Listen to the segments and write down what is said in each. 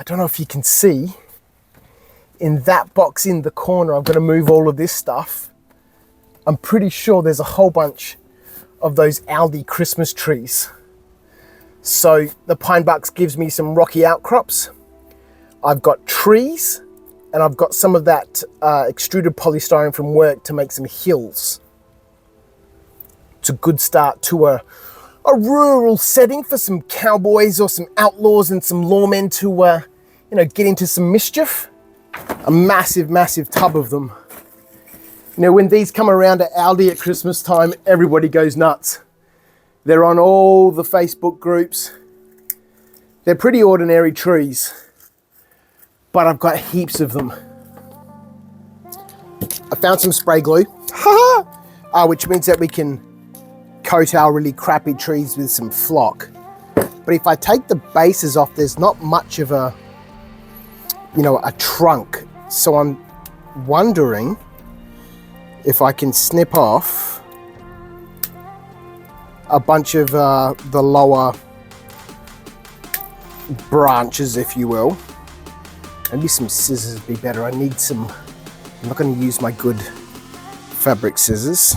I don't know if you can see, in that box in the corner, I'm gonna move all of this stuff. I'm pretty sure there's a whole bunch of those ALDI Christmas trees. So the pine box gives me some rocky outcrops. I've got trees, and I've got some of that extruded polystyrene from work to make some hills. It's a good start to a rural setting for some cowboys or some outlaws and some lawmen to you know, get into some mischief. A massive, massive tub of them. You know, when these come around at Aldi at Christmas time, everybody goes nuts. They're on all the Facebook groups. They're pretty ordinary trees, but I've got heaps of them. I found some spray glue, which means that we can coat our really crappy trees with some flock. But if I take the bases off, there's not much of a, you know, a trunk. So I'm wondering if I can snip off a bunch of the lower branches, if you will. Maybe some scissors would be better. I need some, I'm not going to use my good fabric scissors.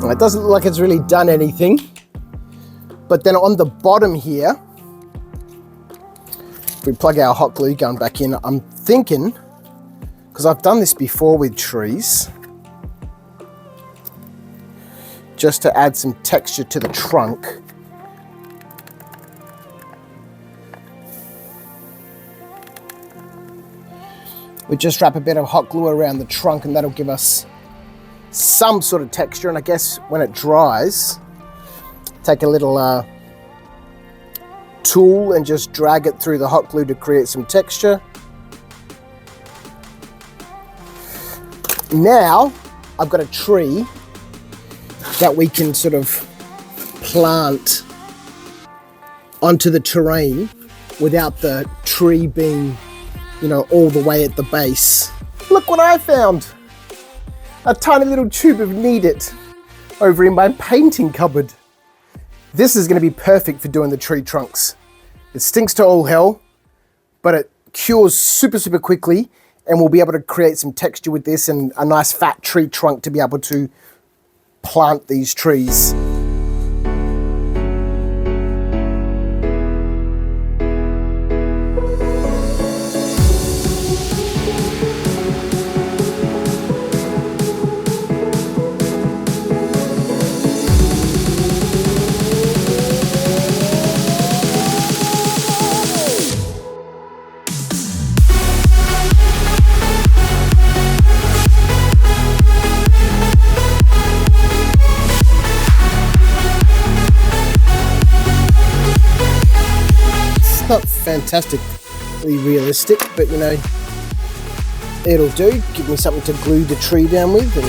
It doesn't look like it's really done anything, but then on the bottom here, if we plug our hot glue gun back in, I'm thinking, because I've done this before with trees, just to add some texture to the trunk. We just wrap a bit of hot glue around the trunk, and that'll give us some sort of texture. And I guess when it dries, take a little tool and just drag it through the hot glue to create some texture. Now I've got a tree that we can sort of plant onto the terrain without the tree being, you know, all the way at the base. Look what I found! A tiny little tube of Knead It over in my painting cupboard. This is going to be perfect for doing the tree trunks. It stinks to all hell, but it cures super, super quickly, and we'll be able to create some texture with this and a nice fat tree trunk to be able to plant these trees. Not fantastically realistic, but you know, it'll do. Give me something to glue the tree down with. And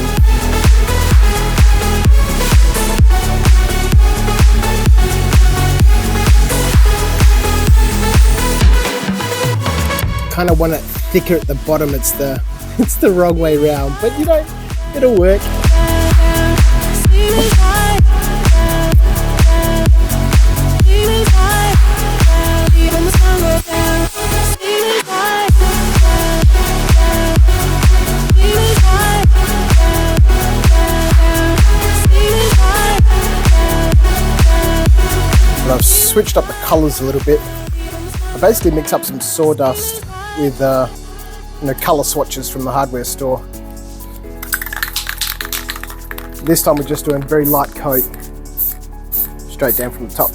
kind of want it thicker at the bottom. It's the wrong way round, but you know, it'll work. And I've switched up the colours a little bit. I basically mix up some sawdust with colour swatches from the hardware store. This time we're just doing a very light coat, straight down from the top,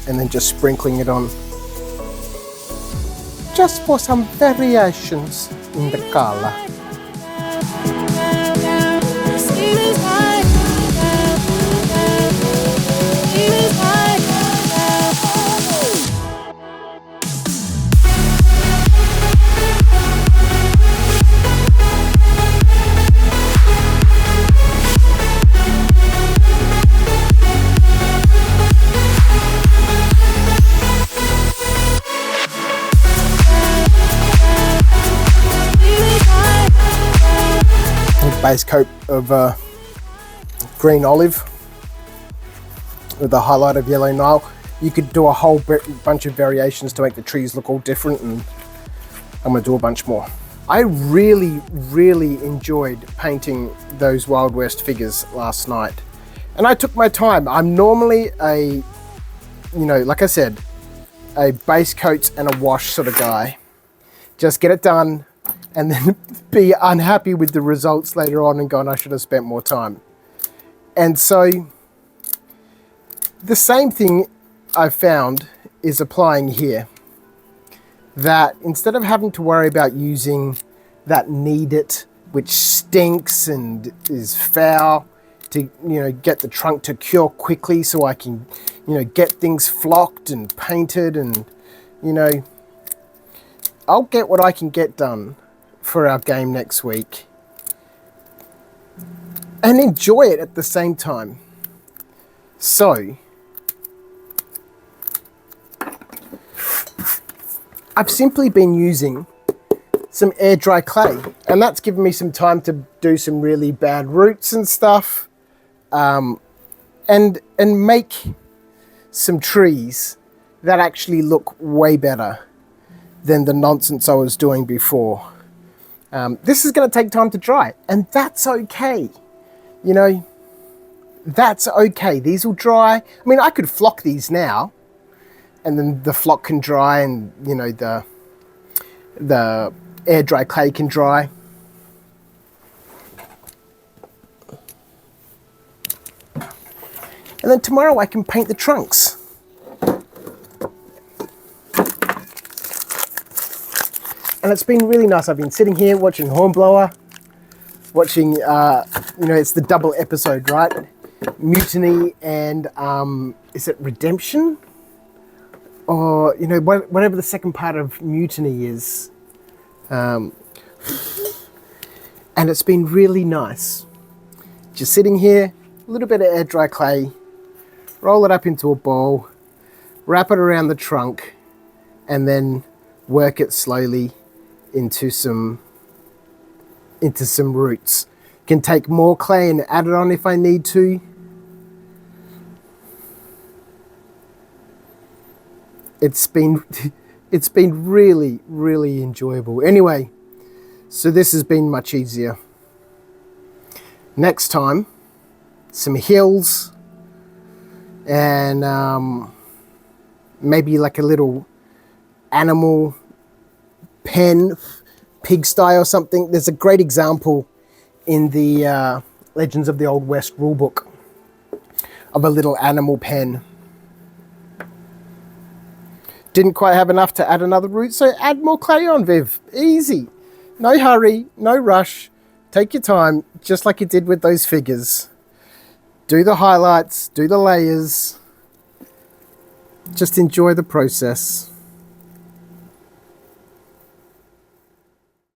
and then just sprinkling it on, just for some variations in the colour. Base coat of green olive with a highlight of yellow Nile. You could do a whole bunch of variations to make the trees look all different, and I'm going to do a bunch more. I really enjoyed painting those Wild West figures last night, and I took my time. I'm normally a, like I said, a base coats and a wash sort of guy. Just get it done and then be unhappy with the results later on and going, I should have spent more time. And so the same thing I've found is applying here. That instead of having to worry about using that Need It, which stinks and is foul, to get the trunk to cure quickly so I can get things flocked and painted, and I'll get what I can get done for our game next week and enjoy it at the same time. So I've simply been using some air dry clay, and that's given me some time to do some really bad roots and stuff, and make some trees that actually look way better than the nonsense I was doing before. This is going to take time to dry, and that's okay. That's okay. These will dry. I mean, I could flock these now, and then the flock can dry, and the air dry clay can dry. And then tomorrow I can paint the trunks. And it's been really nice. I've been sitting here watching Hornblower, watching, it's the double episode, right? Mutiny and, is it Redemption? Or, whatever the second part of Mutiny is. And it's been really nice. Just sitting here, a little bit of air dry clay, roll it up into a ball, wrap it around the trunk, and then work it slowly into some roots. Can take more clay and add it on if I need to. It's been really enjoyable. Anyway, so this has been much easier. Next time, some hills and maybe like a little animal pen, pigsty or something. There's a great example in the Legends of the Old West rulebook of a little animal pen. Didn't quite have enough to add another root, so add more clay on, Viv. Easy. No hurry, no rush. Take your time, just like you did with those figures. Do the highlights, do the layers. Just enjoy the process.